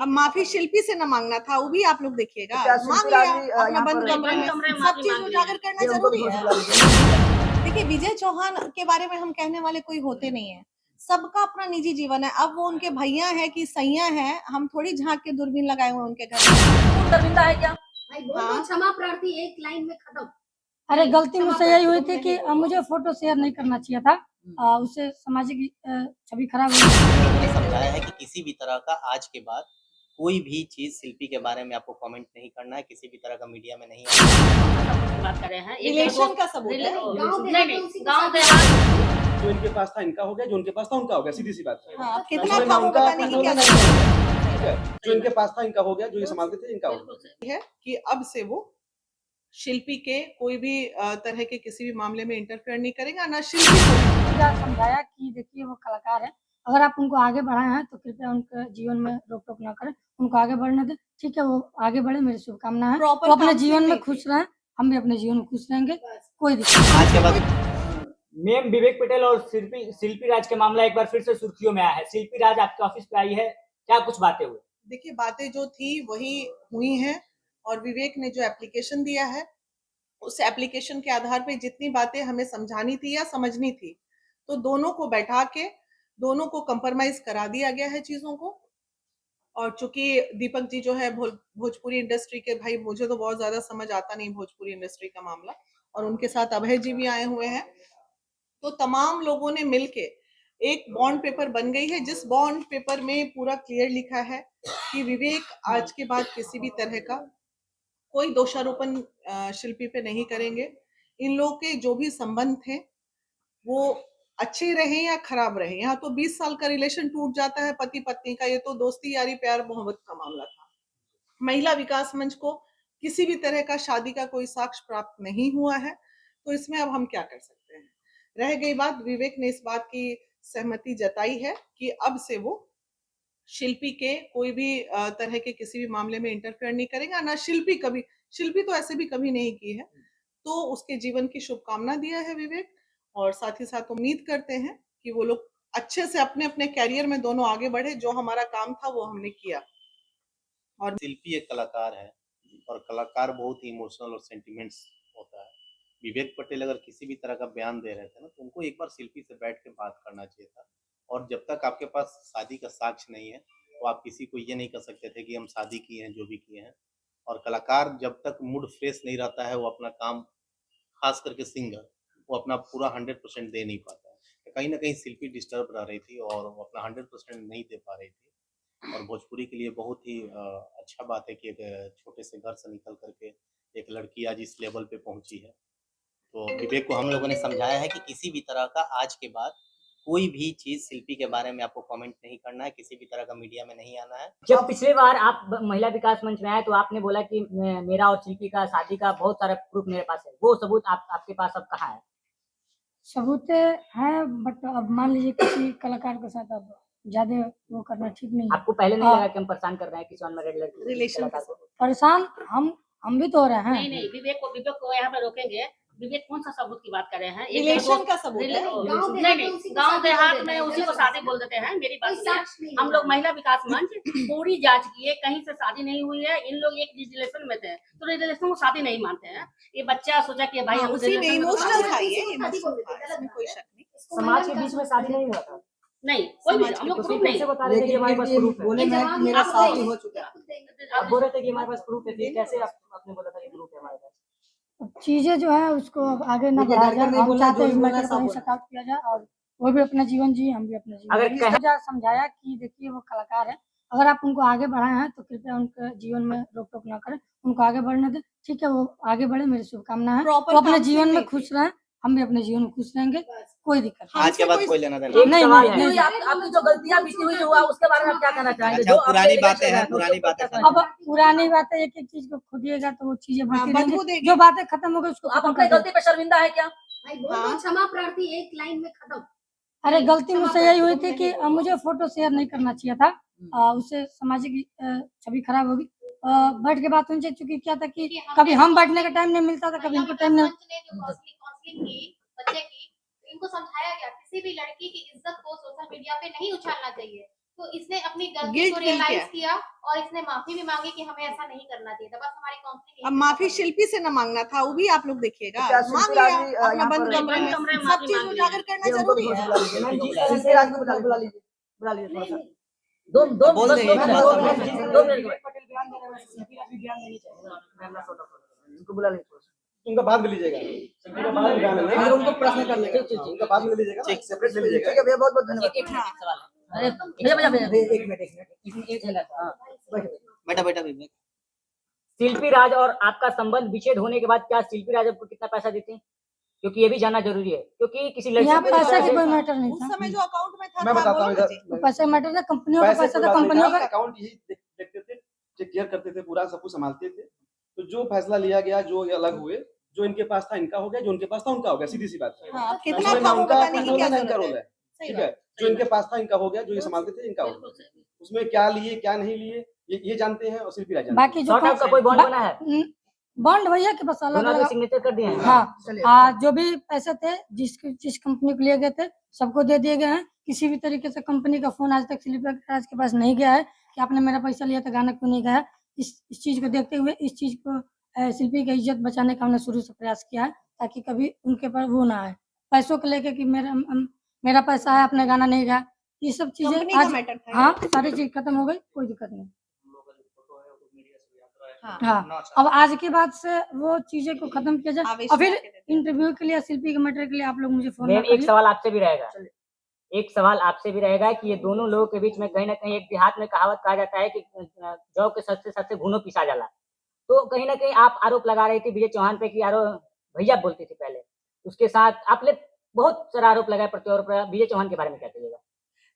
अब माफी शिल्पी से न मांगना था, वो भी आप लोग देखिएगा, क्या मांग शिल्पी लिया राज अपना बंद कमरे में, सब चीज उजागर करना ये उनको जरूरी दोषी है। लगे। देखिए, विजय चौहान के बारे में हम कहने वाले कोई होते नहीं है, सबका अपना निजी जीवन है। अब वो उनके भैया है कि सैया है, हम थोड़ी झांक के दूरबीन लगाए हुए उनके घर में। शर्मिंदा है क्या? हाँ, क्षमा प्रार्थी एक लाइन में खत्म। अरे गलती मुझसे यही हुई थी कि मुझे फोटो शेयर नहीं करना चाहिए था, उससे सामाजिक छवि खराब हुई। लोगों ने समझाया है कि किसी भी तरह का आज के बाद कोई भी चीज शिल्पी के बारे में आपको कमेंट नहीं करना है, किसी भी तरह का मीडिया में नहीं बात कर रहे हैं रिलेशन का सबूत है। गाँव देहात जो इनके पास था इनका हो गया, जो उनके पास था उनका हो गया, सीधी सी बात है। हाँ, कितना इसमें था ना वो उनका बताने की क्या अपना जरूरत नहीं, ठीक है, जो इनके पास था इनका हो गया, जो ये संभालते थे इनका हो गया। है कि अब से वो शिल्पी के कोई भी तरह के किसी भी मामले में इंटरफेयर नहीं करेगा, ना शिल्पी को समझाया कि देखिए वो कलाकार है, अगर आप उनको आगे बढ़ाए हैं तो कृपया उनके जीवन में रोक टोक ना करें, उनको आगे बढ़ने दें। ठीक है, वो आगे बढ़े, मेरी शुभकामना है। Proper वो अपने counseling जीवन में नहीं खुश रहें, हम भी अपने जीवन में खुश रहेंगे, कोई दिक्कत आज के बाद मेम विवेक पटेल और शिल्पी राज का मामला एक बार फिर से सुर्खियों में आया है। शिल्पी राज आपके ऑफिस पे आई है, क्या कुछ बातें हुई? देखिए, बातें जो थी वही हुई हैं, और विवेक ने जो एप्लीकेशन दिया है उस एप्लीकेशन के आधार पे जितनी बातें हमें समझानी थी या समझनी थी, तो दोनों को बैठा के दोनों को कंप्रोमाइज करा दिया गया है चीजों को। और चूंकि दीपक जी जो है भोजपुरी इंडस्ट्री के, भाई मुझे तो बहुत ज्यादा समझ आता नहीं भोजपुरी इंडस्ट्री का मामला, और उनके साथ अभय जी भी आए हुए हैं, तो तमाम लोगों ने मिलके एक बॉन्ड पेपर बन गई है, जिस बॉन्ड पेपर में पूरा क्लियर लिखा है कि विवेक आज के बाद किसी भी तरह का कोई दोषारोपण शिल्पी पे नहीं करेंगे। इन लोगों के जो भी संबंध थे वो अच्छे रहे या खराब रहे, यहाँ तो 20 साल का रिलेशन टूट जाता है पति पत्नी का, ये तो दोस्ती यारी प्यार मोहब्बत का मामला था। महिला विकास मंच को किसी भी तरह का शादी का कोई साक्ष्य प्राप्त नहीं हुआ है, तो इसमें अब हम क्या कर सकते हैं। रह गई बात, विवेक ने इस बात की सहमति जताई है कि अब से वो शिल्पी के कोई भी तरह के किसी भी मामले में इंटरफेयर नहीं करेगा, ना शिल्पी तो ऐसे भी कभी नहीं की है, तो उसके जीवन की शुभकामना दिया है विवेक, और साथ ही साथ उम्मीद करते हैं कि वो लोग अच्छे से अपने अपने कैरियर में दोनों आगे बढ़े। जो हमारा काम था वो हमने किया। और शिल्पी एक कलाकार है, और कलाकार बहुत ही इमोशनल और सेंटिमेंट्स होता है। विवेक पटेल अगर किसी भी तरह का बयान दे रहे थे ना, तो उनको एक बार शिल्पी से बैठ के बात करना चाहिए था। और जब तक आपके पास शादी का साक्ष्य नहीं है, तो आप किसी को ये नहीं कर सकते थे कि हम शादी किए हैं, जो भी किए हैं। और कलाकार जब तक मूड फ्रेश नहीं रहता है, वो अपना काम, खास करके सिंगर, वो अपना पूरा 100% दे नहीं पाता है। तो कहीं ना कहीं शिल्पी डिस्टर्ब रह रही थी और वो अपना 100% नहीं दे पा रही थी। और भोजपुरी के लिए बहुत ही अच्छा बात है कि एक छोटे से घर से निकल करके एक लड़की आज इस लेवल पे पहुंची है। तो विवेक को हम लोगों ने समझाया है कि किसी भी तरह का आज के बाद कोई भी चीज शिल्पी के बारे में आपको कमेंट नहीं करना है, किसी भी तरह का मीडिया में नहीं आना है। जब पिछले बार आप महिला विकास मंच में आए तो आपने बोला कि मेरा और शिल्पी का शादी का बहुत सारा प्रूफ मेरे पास है, वो सबूत आपके पास अब कहाँ है? सबूत है, बट अब मान लीजिए किसी कलाकार के साथ अब ज्यादा वो करना ठीक नहीं है। आपको पहले नहीं लगा कि हम परेशान कर रहे हैं किसी अनमैरिड लड़की रिलेशन को? परेशान हम भी तो हो रहे हैं। नहीं, विवेक को यहाँ पे रोकेंगे। विवेक कौन सा सबूत की बात कर रहे हैं? रिलेशन का सबूत है। नहीं, गाँव देहात में उसी को शादी बोल देते हैं। मेरी बात सुनिए, हम लोग महिला विकास मंच पूरी जांच किए, कहीं से शादी नहीं हुई है। इन लोग एक रिलेशन में थे, तो रिलेशन को शादी नहीं मानते हैं। ये बच्चा सोचा कि भाई हम उसी में इमोशनल था, ये इमोशनल था, इसमें कोई शक नहीं। समाज के बीच में शादी नहीं हुआ था। नहीं, कोई भी हम लोग प्रूफ नहीं बता रहे थे कि हमारे पास प्रूफ है। बोले मैं कि मेरा शादी हो चुका है। आप बोल रहे थे कि हमारे पास प्रूफ है, फिर कैसे आपने बोला था कि प्रूफ है हमारे पास? चीजें जो है उसको आगे न बढ़ाया जाए, हम चाहते हैं इस मैटर को नहीं सकाउट किया जाए, और वो भी अपना जीवन जिए, हम भी अपना जीवन जिए। समझाया कि देखिए वो कलाकार है, अगर आप उनको आगे बढ़ाए हैं तो कृपया उनके जीवन में रोक टोक ना करें, उनको आगे बढ़ने दें। ठीक है, वो आगे बढ़े, मेरी शुभकामना है। वो अपने जीवन में खुश रहें, हम भी अपने जीवन में खुश रहेंगे, कोई दिक्कत आज के बाद कोई लेना देना नहीं। आपकी जो गलतियां बीती हुई हुआ उसके बारे में आप क्या कहना चाहेंगे? अच्छा, पुरानी बातें हैं, पुरानी बातें अब पुरानी बातें एक एक चीज को खोदिएगा तो वो चीजें बढ़ती रहेंगी। जो बातें खत्म हो गई उसको आप अपनी गलती पे शर्मिंदा है क्या? क्षमा प्रार्थी एक लाइन में खत्म। अरे गलती मुझसे यही हुई थी कि मुझे फोटो शेयर नहीं करना चाहिए था, उससे सामाजिक छवि खराब होगी। बैठ के बात होनी चाहिए, चूंकि क्या था कि कभी हम बैठने का टाइम नहीं मिलता था, कभी इनको टाइम नहीं। बच्चे की इनको समझाया गया किसी भी लड़की की इज्जत को सोशल मीडिया पे नहीं उछालना चाहिए। तो इसने अपनी गलती Guilt को feel रियलाइज किया। किया और इसने माफी भी मांगी कि हमें ऐसा नहीं करना चाहिए था। बस हमारी काउंसलिंग अब माफी शिल्पी से न मांगना था, वो भी आप लोग देखिएगा, तो क्या मांग शिल्पी राज लिया भी, अपना यहाँ बंद पर- कमरे बंद में, कमरे में सब माफी चीज मांग उजागर लिया। करना जरूरी है। बुला लीजिए राज को बुला लीजिए थोड़ा नहीं, सा। दो दो बोल बस दे, दो मैं मिनट, बोल दो रहा मिनट, हूँ। दो मिनट। उनको बुला लीजिए। उनका बाद में लीजिएगा, उनका बाद में गाना अगर है। उनको प्रश्न कर लेंगे उनका बाद में लीजिएगा, सेपरेट ले लीजिएगा। ठीक है भैया, बहुत बहुत धन्यवाद। एक सवाल है। अरे भैया भैया भैया एक मिनट एक मिनट। हाँ। बेटा बेटा बेटा शिल्पी राज और आपका संबंध विच्छेद होने के बाद क्या शिल्पी राज आपको कितना पैसा देते हैं? क्योंकि ये भी जानना जरूरी है, क्योंकि किसी लड़की यहाँ को पैसा इस की तरह कोई से- मैटर नहीं उस था। समय जो अकाउंट में था मैं बताता हूँ बोलो ना जी। इधर। पैसा मैटर था, कंपनियों का पैसे पैसा कोई था, बात नहीं कंपनियों था, का। अकाउंट यही देखते थे, टेक केयर करते थे, पूरा सब कुछ संभालते थे। तो जो फैसला लिया गया, जो ये अलग हुए, जो इनके पास था इनका हो गया, जो उनके पास था उनका हो गया, सीधी सी बात है। हाँ, कितना उसमें था ना वो उनका बताने की रोल क्या है ना इनका जरूरत रोल है। है, सही ठीक बात। है। जो इनके पास था इनका हो गया, जो ये संभालते थे इनका हो गया। उसमें क्या लिए क्या नहीं लिए ये जानते हैं और शिल्पी राज जानते हैं। बाकी जो शॉर्ट आउट का कोई बॉन्ड बना है? बॉन्ड भैया के बस अलग दोनों आदमी अलग। सिग्नेचर कर दिए हैं? हाँ, जो भी पैसे थे जिस कंपनी को लिए गए थे सबको दे दिए गए हैं। किसी भी तरीके से कंपनी का फोन आज तक शिल्पी राज के पास नहीं गया है कि आपने मेरा पैसा लिया था, गाना क्यों नहीं गाया। इस चीज को देखते हुए इस चीज को शिल्पी की इज्जत बचाने का हमने शुरू से प्रयास किया है, ताकि कभी उनके पर वो ना आए पैसों को लेके कि मेरा पैसा है, आपने गाना नहीं गाया। ये सब कंपनी चीजें का आज मैटर था। हाँ सारी चीज खत्म हो गई, कोई दिक्कत नहीं। हाँ, हाँ, अब आज के बाद से वो चीजें को खत्म किया जाए। आवेश और में फिर आके देते हैं। इंटरव्यू के लिए, शिल्पी के मैटर के लिए आप लोग मुझे फोन ना मैम एक करिए। सवाल आपसे भी रहेगा, एक सवाल आपसे भी रहेगा कि ये दोनों लोगों के बीच में कहीं ना कहीं एक देहात में कहावत कहा जाता है कि जौ के सच से घुनो पिसा जाला। तो कहीं ना कहीं आप आरोप लगा रही थी विजय चौहान पे कि भैया बोलती थी पहले, उसके साथ आपने बहुत सारा आरोप लगाया प्रत्यारोप लगाया। विजय चौहान के बारे में क्या कहिएगा?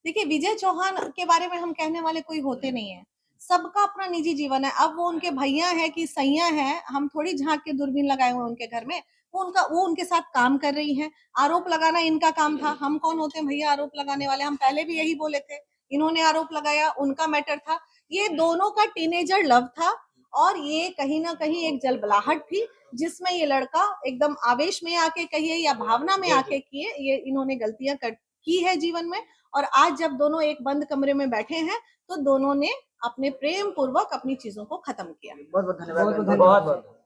देखिए, विजय चौहान के बारे में हम कहने वाले कोई होते नहीं है, सबका अपना निजी जीवन है। अब वो उनके भैया है कि सैया है, हम थोड़ी झांक के दूरबीन लगाए हुए उनके घर में। वो उनके साथ काम कर रही हैं, आरोप लगाना इनका काम था। हम कौन होते हैं भैया आरोप लगाने वाले? हम पहले भी यही बोले थे, इन्होंने आरोप लगाया, उनका मैटर था। ये दोनों का टीनेजर लव था और ये कहीं ना कहीं एक जलबलाहट थी जिसमें ये लड़का एकदम आवेश में आके कहिए या भावना में आके किए, ये इन्होंने गलतियां की है जीवन में। और आज जब दोनों एक बंद कमरे में बैठे हैं तो दोनों ने अपने प्रेम पूर्वक अपनी चीजों को खत्म किया। बहुत बहुत धन्यवाद। बहुत बहुत